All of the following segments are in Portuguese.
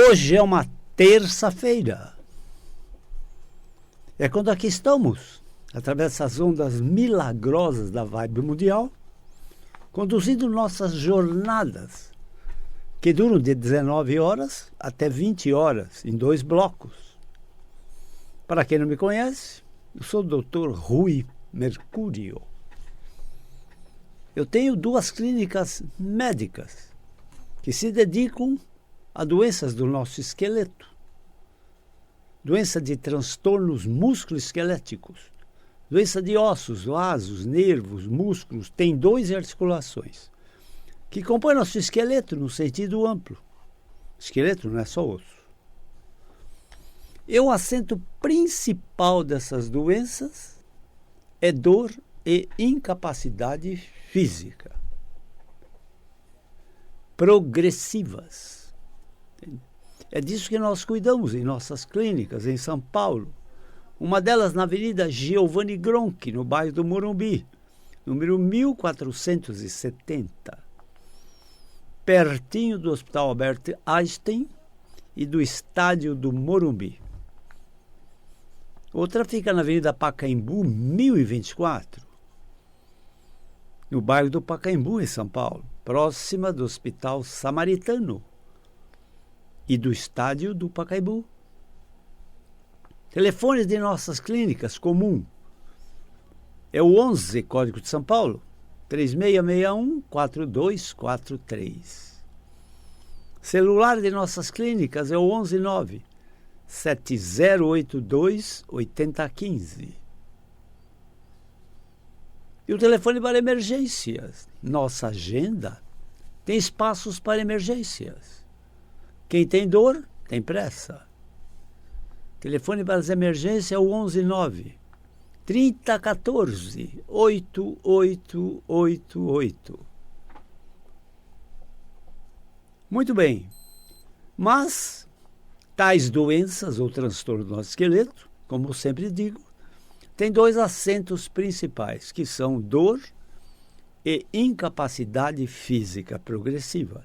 Hoje é uma terça-feira. É quando aqui estamos, através dessas ondas milagrosas da vibe mundial, conduzindo nossas jornadas, que duram de 19 horas até 20 horas, em 2 blocos. Para quem não me conhece, eu sou o Dr. Rui Mercúrio. Eu tenho 2 clínicas médicas que se dedicam a doenças do nosso esqueleto. Doença de transtornos musculoesqueléticos, doença de ossos, vasos, nervos, músculos, tendões e articulações, que compõem nosso esqueleto no sentido amplo. Esqueleto não é só osso. E o assento principal dessas doenças é dor e incapacidade física. Progressivas. É disso que nós cuidamos em nossas clínicas em São Paulo. Uma delas na Avenida Giovanni Gronchi, no bairro do Morumbi, número 1470, pertinho do Hospital Albert Einstein e do Estádio do Morumbi. Outra fica na Avenida Pacaembu, 1024, no bairro do Pacaembu, em São Paulo, próxima do Hospital Samaritano e do Estádio do Pacaembu. Telefones de nossas clínicas comum é o 11, código de São Paulo, 3661-4243. Celular de nossas clínicas é o 119-7082-8015. E o telefone para emergências. Nossa agenda tem espaços para emergências. Quem tem dor, tem pressa. Telefone para as emergências é o 119-3014-8888. Muito bem. Mas tais doenças ou transtornos do nosso esqueleto, como eu sempre digo, tem 2 assentos principais, que são dor e incapacidade física progressiva.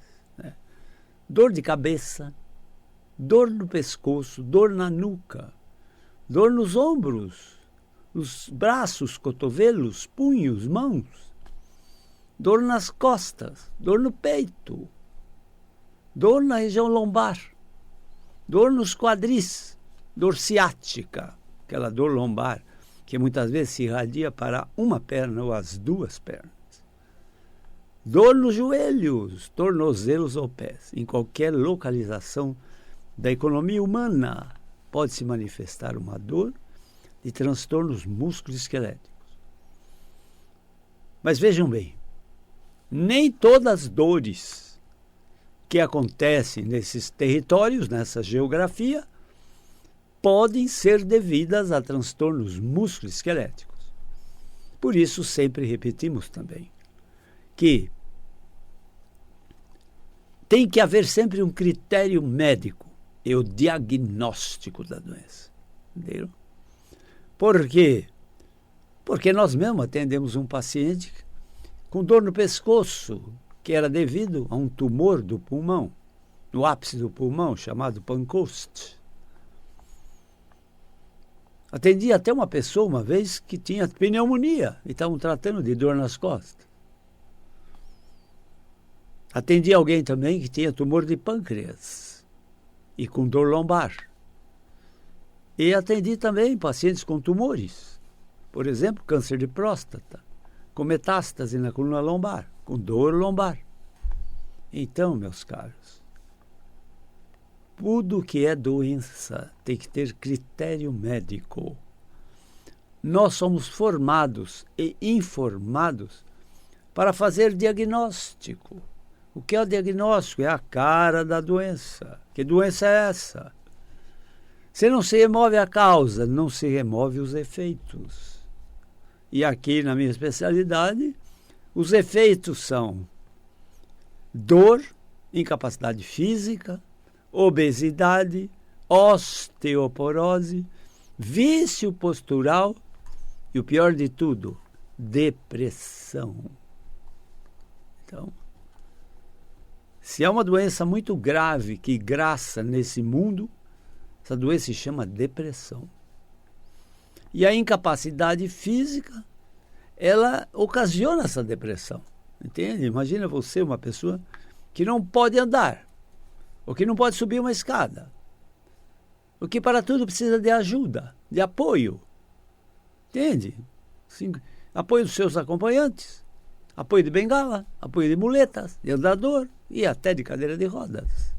Dor de cabeça, dor no pescoço, dor na nuca, dor nos ombros, nos braços, cotovelos, punhos, mãos, dor nas costas, dor no peito, dor na região lombar, dor nos quadris, dor ciática, aquela dor lombar que muitas vezes se irradia para uma perna ou as 2 pernas. Dor nos joelhos, tornozelos ou pés. Em qualquer localização da economia humana pode se manifestar uma dor de transtornos musculoesqueléticos. Mas vejam bem, nem todas as dores que acontecem nesses territórios, nessa geografia, podem ser devidas a transtornos musculoesqueléticos. Por isso sempre repetimos também que tem que haver sempre um critério médico e o diagnóstico da doença. Entendeu? Por quê? Porque nós mesmos atendemos um paciente com dor no pescoço, que era devido a um tumor do pulmão, no ápice do pulmão, chamado Pancoast. Atendi até uma pessoa uma vez que tinha pneumonia e estavam tratando de dor nas costas. Atendi alguém também que tinha tumor de pâncreas e com dor lombar. E atendi também pacientes com tumores, por exemplo, câncer de próstata, com metástase na coluna lombar, com dor lombar. Então, meus caros, tudo que é doença tem que ter critério médico. Nós somos formados e informados para fazer diagnóstico. O que é o diagnóstico? É a cara da doença. Que doença é essa? Se não se remove a causa, não se remove os efeitos. E aqui, na minha especialidade, os efeitos são dor, incapacidade física, obesidade, osteoporose, vício postural e, o pior de tudo, depressão. Então, Se há uma doença muito grave que graça nesse mundo, essa doença se chama depressão. E a incapacidade física, ela ocasiona essa depressão. Entende? Imagina você, uma pessoa que não pode andar, ou que não pode subir uma escada, ou que para tudo precisa de ajuda, de apoio. Entende? Sim, apoio dos seus acompanhantes, apoio de bengala, apoio de muletas, de andador e até de cadeira de rodas.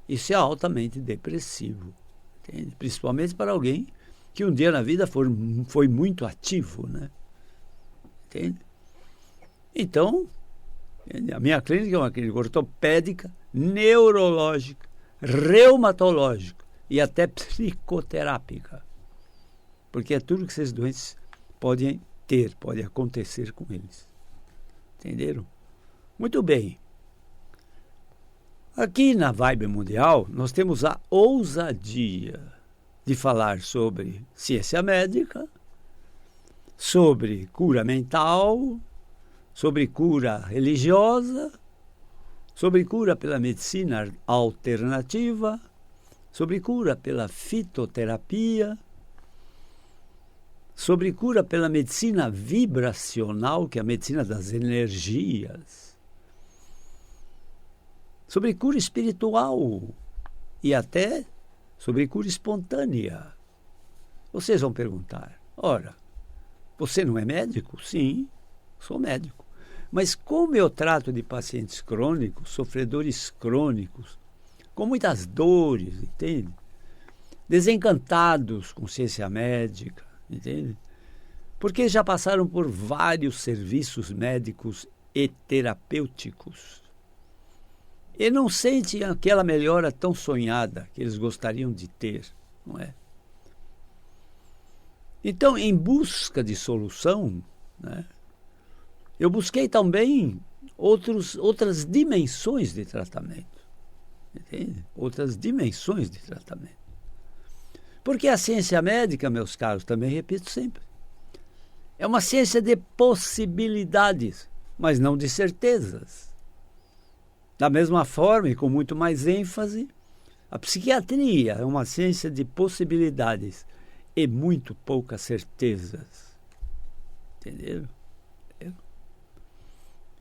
Isso é altamente depressivo, entende? Principalmente para alguém que um dia na vida foi muito ativo, né? Entende? Então, a minha clínica é uma clínica ortopédica, neurológica, reumatológica e até psicoterápica. Porque é tudo que esses doentes podem ter, pode acontecer com eles. Entenderam? Muito bem. Aqui na Vibe Mundial, nós temos a ousadia de falar sobre ciência médica, sobre cura mental, sobre cura religiosa, sobre cura pela medicina alternativa, sobre cura pela fitoterapia, sobre cura pela medicina vibracional, que é a medicina das energias, sobre cura espiritual e até sobre cura espontânea. Vocês vão perguntar, ora, você não é médico? Sim, sou médico. Mas como eu trato de pacientes crônicos, sofredores crônicos, com muitas dores, entende? Desencantados com ciência médica, entende? Porque já passaram por vários serviços médicos e terapêuticos. E não sentem aquela melhora tão sonhada que eles gostariam de ter, não é? Então, em busca de solução, né, eu busquei também outras dimensões de tratamento. Entende? Outras dimensões de tratamento. Porque a ciência médica, meus caros, também repito sempre, é uma ciência de possibilidades, mas não de certezas. Da mesma forma e com muito mais ênfase, a psiquiatria é uma ciência de possibilidades e muito poucas certezas. Entenderam?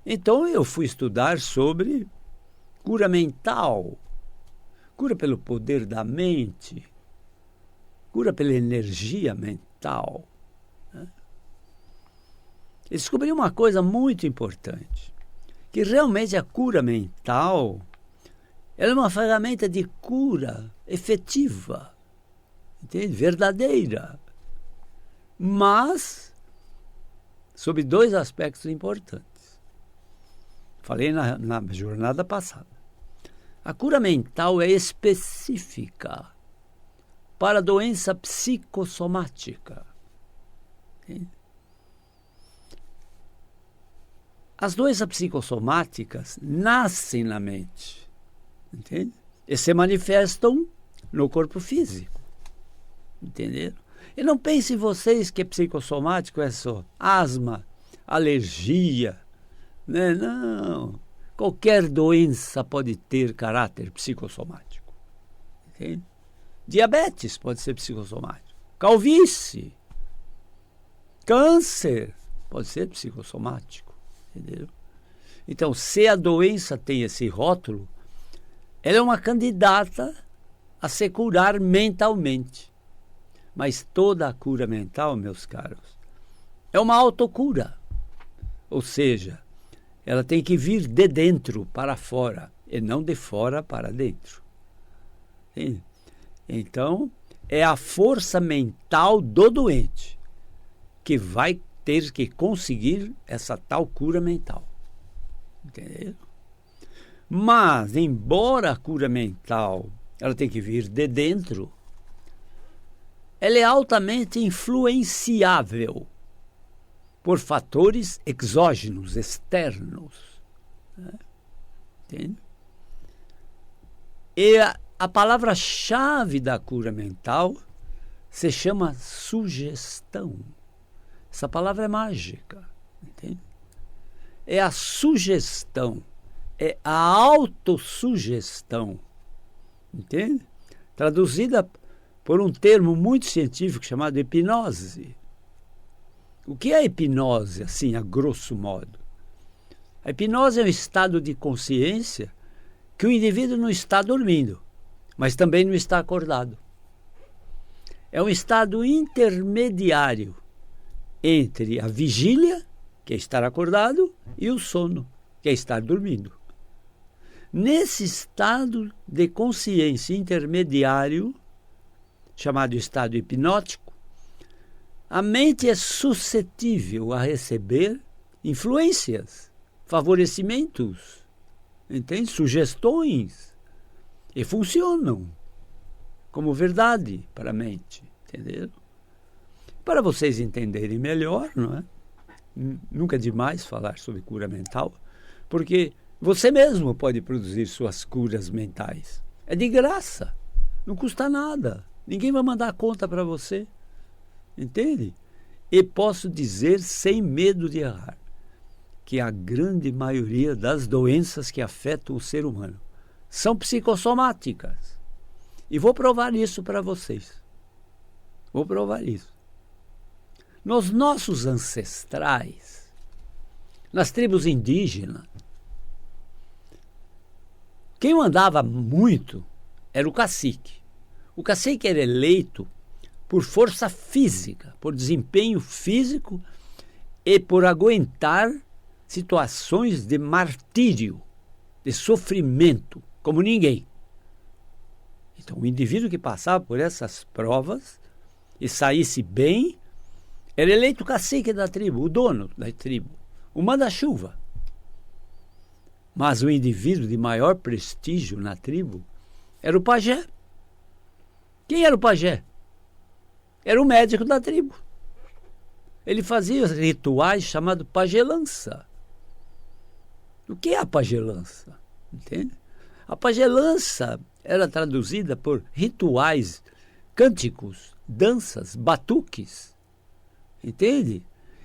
Então eu fui estudar sobre cura mental, cura pelo poder da mente, cura pela energia mental. Né? E descobri uma coisa muito importante, que realmente a cura mental ela é uma ferramenta de cura efetiva, entende? Verdadeira, mas sob dois aspectos importantes. Falei na jornada passada. A cura mental é específica para a doença psicossomática. Entende? As doenças psicossomáticas nascem na mente, entende? E se manifestam no corpo físico. Entenderam? E não pensem vocês que psicossomático é só asma, alergia, né? Não. Qualquer doença pode ter caráter psicossomático. Entende? Diabetes pode ser psicossomático. Calvície, câncer pode ser psicossomático. Entendeu? Então, se a doença tem esse rótulo, ela é uma candidata a se curar mentalmente. Mas toda a cura mental, meus caros, é uma autocura. Ou seja, ela tem que vir de dentro para fora e não de fora para dentro. Entende? Então, é a força mental do doente que vai ter que conseguir essa tal cura mental. Entendeu? Mas, embora a cura mental ela tem que vir de dentro, ela é altamente influenciável por fatores exógenos, externos. Né? Entende? E a palavra-chave da cura mental se chama sugestão. Essa palavra é mágica. Entende? É a sugestão, é a autossugestão, entende? Traduzida por um termo muito científico chamado hipnose. O que é hipnose, assim, a grosso modo? A hipnose é um estado de consciência que o indivíduo não está dormindo, mas também não está acordado. É um estado intermediário entre a vigília, que é estar acordado, e o sono, que é estar dormindo. Nesse estado de consciência intermediário, chamado estado hipnótico, a mente é suscetível a receber influências, favorecimentos, entende? Sugestões, e funcionam como verdade para a mente, entendeu? Para vocês entenderem melhor, não é? Nunca é demais falar sobre cura mental, porque você mesmo pode produzir suas curas mentais. É de graça, não custa nada. Ninguém vai mandar a conta para você, entende? E posso dizer sem medo de errar que a grande maioria das doenças que afetam o ser humano são psicossomáticas. E vou provar isso para vocês. Vou provar isso. Nos nossos ancestrais, nas tribos indígenas, quem mandava muito era o cacique. O cacique era eleito por força física, por desempenho físico e por aguentar situações de martírio, de sofrimento, como ninguém. Então, o indivíduo que passava por essas provas e saísse bem, era eleito cacique da tribo, o dono da tribo, o manda-chuva. Mas o indivíduo de maior prestígio na tribo era o pajé. Quem era o pajé? Era o médico da tribo. Ele fazia rituais chamados pagelança. O que é a pagelança? Entende? A pagelança era traduzida por rituais, cânticos, danças, batuques, entende?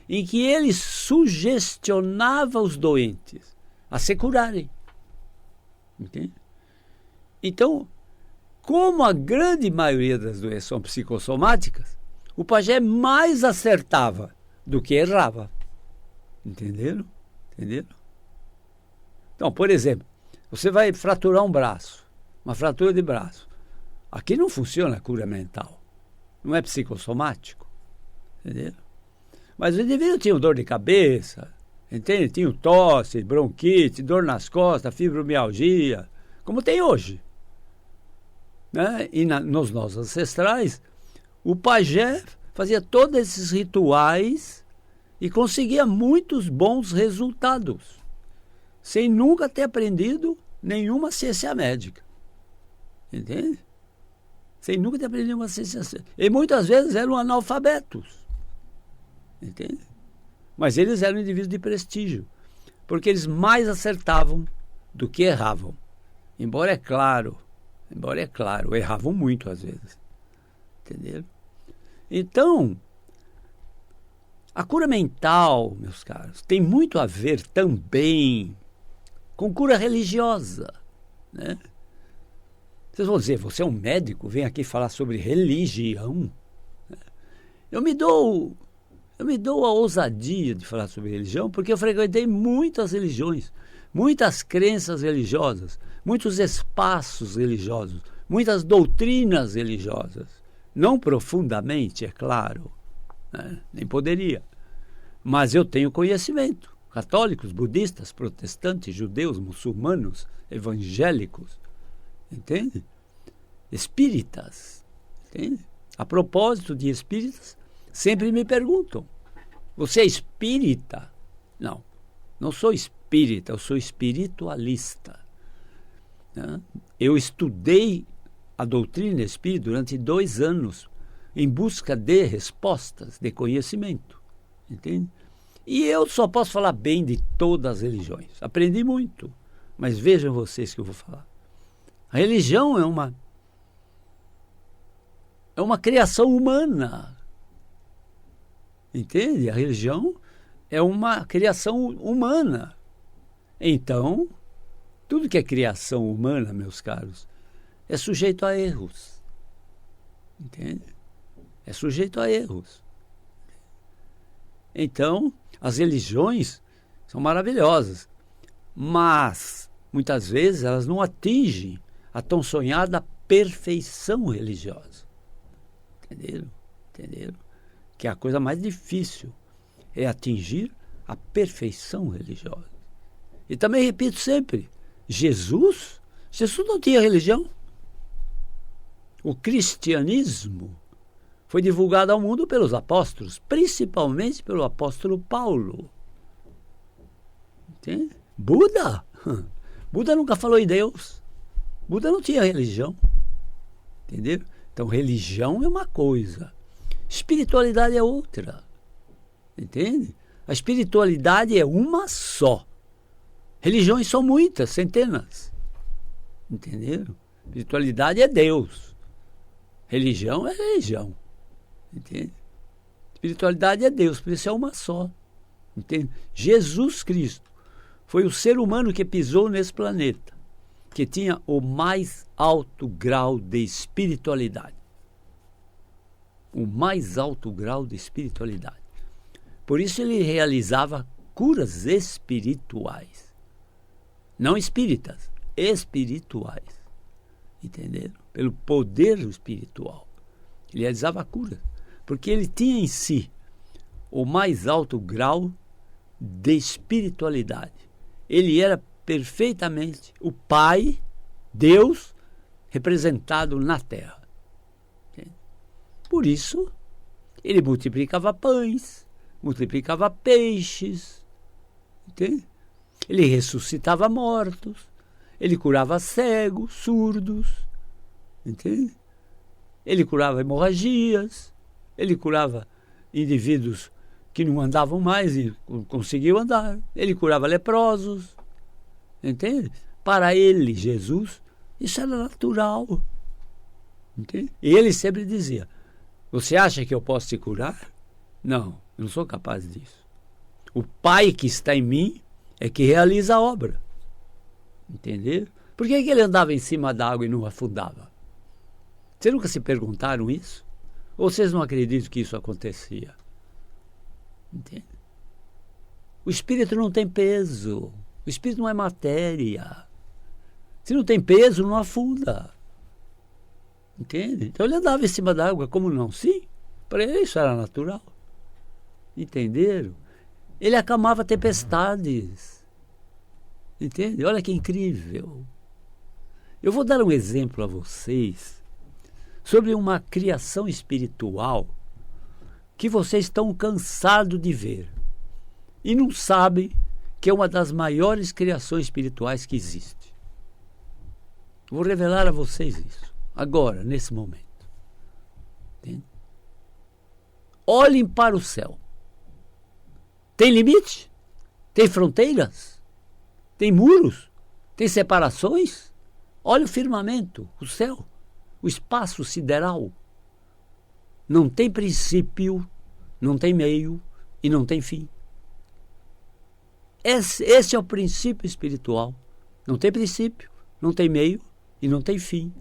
Em que ele sugestionava os doentes a se curarem, entende? Então, como a grande maioria das doenças são psicossomáticas, o pajé mais acertava do que errava, entenderam? Entenderam? Então, por exemplo, você vai fraturar um braço, uma fratura de braço. Aqui não funciona a cura mental. Não é psicossomático. Entendeu? Mas o indivíduo tinha dor de cabeça, entende? Tinha tosse, bronquite, dor nas costas, fibromialgia, como tem hoje. Né? E nos nossos ancestrais, o pajé fazia todos esses rituais e conseguia muitos bons resultados, sem nunca ter aprendido nenhuma ciência médica. Entende? Sem nunca ter aprendido nenhuma ciência médica. E muitas vezes eram analfabetos. Entende? Mas eles eram indivíduos de prestígio, porque eles mais acertavam do que erravam. Embora é claro, erravam muito às vezes. Entenderam? Então, a cura mental, meus caros, tem muito a ver também com cura religiosa, né? Vocês vão dizer, você é um médico, vem aqui falar sobre religião. Eu me dou a ousadia de falar sobre religião porque eu frequentei muitas religiões, muitas crenças religiosas, muitos espaços religiosos, muitas doutrinas religiosas. Não profundamente, é claro, né? Nem poderia. Mas eu tenho conhecimento. Católicos, budistas, protestantes, judeus, muçulmanos, evangélicos, entende? Espíritas, entende? A propósito de espíritas, sempre me perguntam, você é espírita? Não, não sou espírita, eu sou espiritualista. Né? Eu estudei a doutrina espírita durante 2 anos, em busca de respostas, de conhecimento, entende? E eu só posso falar bem de todas as religiões. Aprendi muito, mas vejam vocês que eu vou falar. A religião é uma criação humana. Entende? A religião é uma criação humana. Então, Tudo que é criação humana, meus caros, é sujeito a erros. Entende? É sujeito a erros. Então, as religiões são maravilhosas, mas muitas vezes elas não atingem a tão sonhada perfeição religiosa. Entenderam? Entenderam? Que é a coisa mais difícil, é atingir a perfeição religiosa. E também repito sempre, Jesus não tinha religião. O cristianismo foi divulgado ao mundo pelos apóstolos, principalmente pelo apóstolo Paulo. Entende? Buda nunca falou em Deus. Buda não tinha religião. Entendeu? Então, religião é uma coisa, espiritualidade é outra. Entende? A espiritualidade é uma só. Religiões são muitas, centenas. Entenderam? Espiritualidade é Deus. Religião é religião. Entende? Espiritualidade é Deus, por isso é uma só. Entende? Jesus Cristo foi o ser humano que pisou nesse planeta, que tinha o mais alto grau de espiritualidade. O mais alto grau de espiritualidade. Por isso ele realizava curas espirituais. Não espíritas, espirituais. Entenderam? Pelo poder espiritual. Ele realizava curas. Porque ele tinha em si o mais alto grau de espiritualidade. Ele era perfeitamente o Pai, Deus, representado na Terra. Entende? Por isso, ele multiplicava pães, multiplicava peixes, entende? Ele ressuscitava mortos, ele curava cegos, surdos, entende? Ele curava hemorragias, ele curava indivíduos que não andavam mais e conseguiam andar, ele curava leprosos, entende? Para ele, Jesus, isso era natural, entende? E ele sempre dizia, você acha que eu posso te curar? Não, eu não sou capaz disso. O Pai que está em mim é que realiza a obra. Entenderam? Por que ele andava em cima da água e não afundava? Vocês nunca se perguntaram isso? Ou vocês não acreditam que isso acontecia? Entende? O espírito não tem peso. O espírito não é matéria. Se não tem peso, não afunda. Entende? Então ele andava em cima da água, como não? Sim, para ele isso era natural. Entenderam? Ele acalmava tempestades. Entende? Olha que incrível. Eu vou dar um exemplo a vocês sobre uma criação espiritual que vocês estão cansados de ver e não sabem que é uma das maiores criações espirituais que existe. Vou revelar a vocês isso, agora, nesse momento. Entende? Olhem para o céu. Tem limite? Tem fronteiras? Tem muros? Tem separações? Olha o firmamento, o céu, o espaço sideral. Não tem princípio, não tem meio e não tem fim. Esse é o princípio espiritual. Não tem princípio, não tem meio e não tem fim.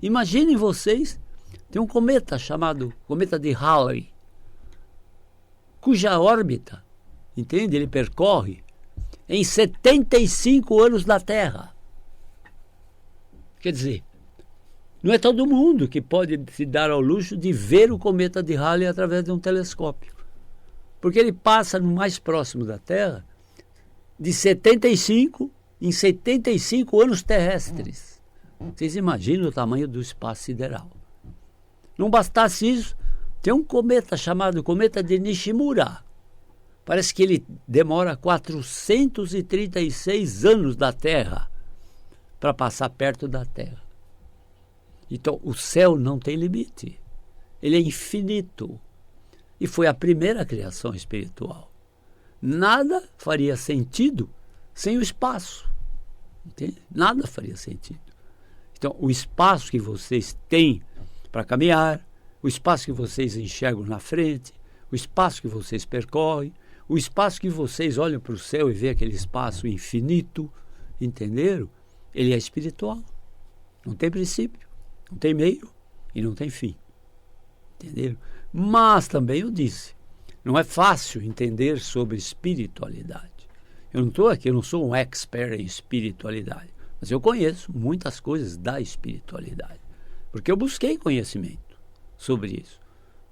Imaginem vocês, tem um cometa chamado cometa de Halley, cuja órbita, entende? Ele percorre em 75 anos da Terra. Quer dizer, não é todo mundo que pode se dar ao luxo de ver o cometa de Halley através de um telescópio. Porque ele passa no mais próximo da Terra de 75 em 75 anos terrestres. Vocês imaginam o tamanho do espaço sideral. Não bastasse isso, tem um cometa chamado cometa de Nishimura. Parece que ele demora 436 anos da Terra para passar perto da Terra. Então, o céu não tem limite. Ele é infinito. E foi a primeira criação espiritual. Nada faria sentido sem o espaço. Entende? Nada faria sentido. Então, o espaço que vocês têm para caminhar, o espaço que vocês enxergam na frente, o espaço que vocês percorrem, o espaço que vocês olham para o céu e vê aquele espaço infinito, entenderam? Ele é espiritual. Não tem princípio, não tem meio e não tem fim. Entenderam? Mas também eu disse, não é fácil entender sobre espiritualidade. Eu não estou aqui, eu não sou um expert em espiritualidade, mas eu conheço muitas coisas da espiritualidade, porque eu busquei conhecimento sobre isso.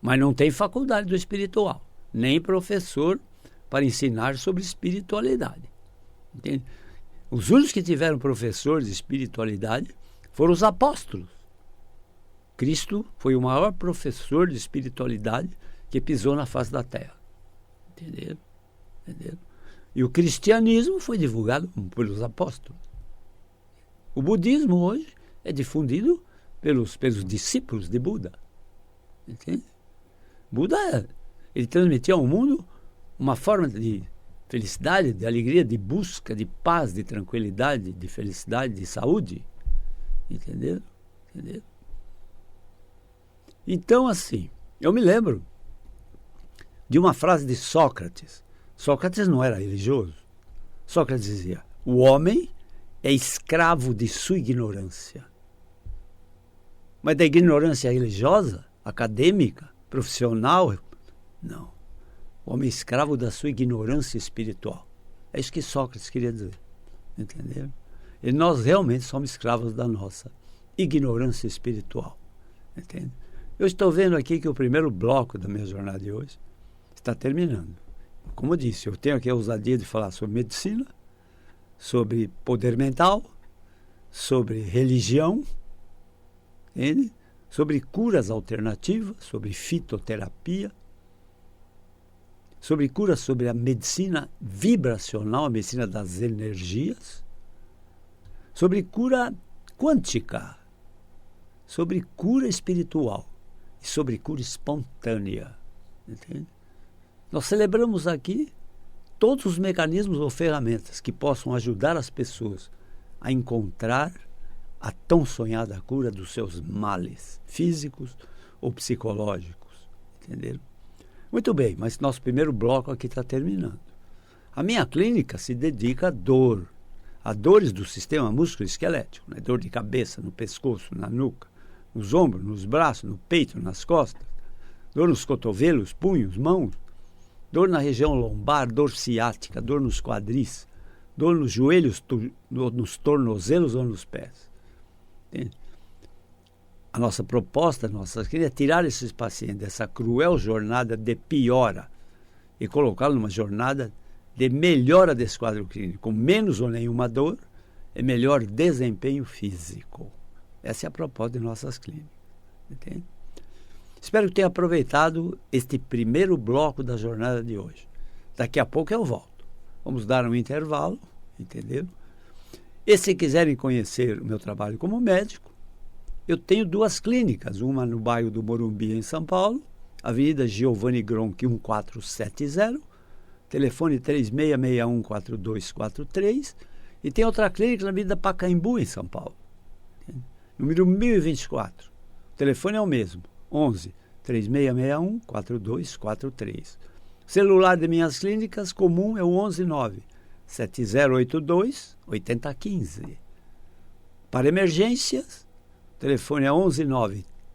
Mas não tem faculdade do espiritual, nem professor para ensinar sobre espiritualidade. Entende? Os únicos que tiveram professor de espiritualidade foram os apóstolos. Cristo foi o maior professor de espiritualidade que pisou na face da terra. Entenderam? Entenderam? E o cristianismo foi divulgado pelos apóstolos. O budismo hoje é difundido pelos discípulos de Buda. Entende? Buda, ele transmitia ao mundo uma forma de felicidade, de alegria, de busca, de paz, de tranquilidade, de felicidade, de saúde. Entenderam? Entenderam? Então, assim, eu me lembro de uma frase de Sócrates. Sócrates não era religioso. Sócrates dizia: o homem é escravo de sua ignorância. Mas da ignorância religiosa, acadêmica, profissional, não. O homem é escravo da sua ignorância espiritual. É isso que Sócrates queria dizer. Entenderam? E nós realmente somos escravos da nossa ignorância espiritual. Entende? Eu estou vendo aqui que o primeiro bloco da minha jornada de hoje está terminando. Como eu disse, eu tenho aqui a ousadia de falar sobre medicina, sobre poder mental, sobre religião, entende? Sobre curas alternativas, sobre fitoterapia, sobre curas sobre a medicina vibracional, a medicina das energias, sobre cura quântica, sobre cura espiritual e sobre cura espontânea. Entende? Nós celebramos aqui todos os mecanismos ou ferramentas que possam ajudar as pessoas a encontrar a tão sonhada cura dos seus males físicos ou psicológicos. Entenderam? Muito bem, mas nosso primeiro bloco aqui está terminando. A minha clínica se dedica a dores do sistema músculo-esquelético, né? Dor de cabeça, no pescoço, na nuca, nos ombros, nos braços, no peito, nas costas, dor nos cotovelos, punhos, mãos, dor na região lombar, dor ciática, dor nos quadris, dor nos joelhos, nos tornozelos ou nos pés. Entende? A nossa proposta, é tirar esses pacientes dessa cruel jornada de piora e colocá-los numa jornada de melhora desse quadro clínico, com menos ou nenhuma dor e melhor desempenho físico. Essa é a proposta de nossas clínicas. Entende? Espero que tenha aproveitado este primeiro bloco da jornada de hoje. Daqui a pouco eu volto. Vamos dar um intervalo, entendeu? E se quiserem conhecer o meu trabalho como médico, eu tenho duas clínicas, uma no bairro do Morumbi, em São Paulo, Avenida Giovanni Gronchi 1470, telefone 3661-4243, e tem outra clínica na Avenida Pacaembu, em São Paulo, número 1024. O telefone é o mesmo, 11 3661-4243. Celular de minhas clínicas comum é o 119-7082-8015. Para emergências, o telefone é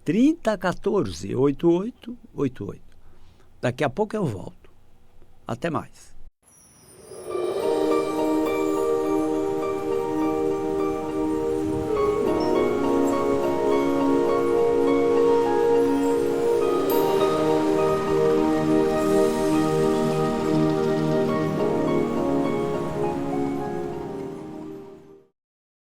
119-3014-8888. Daqui a pouco eu volto. Até mais.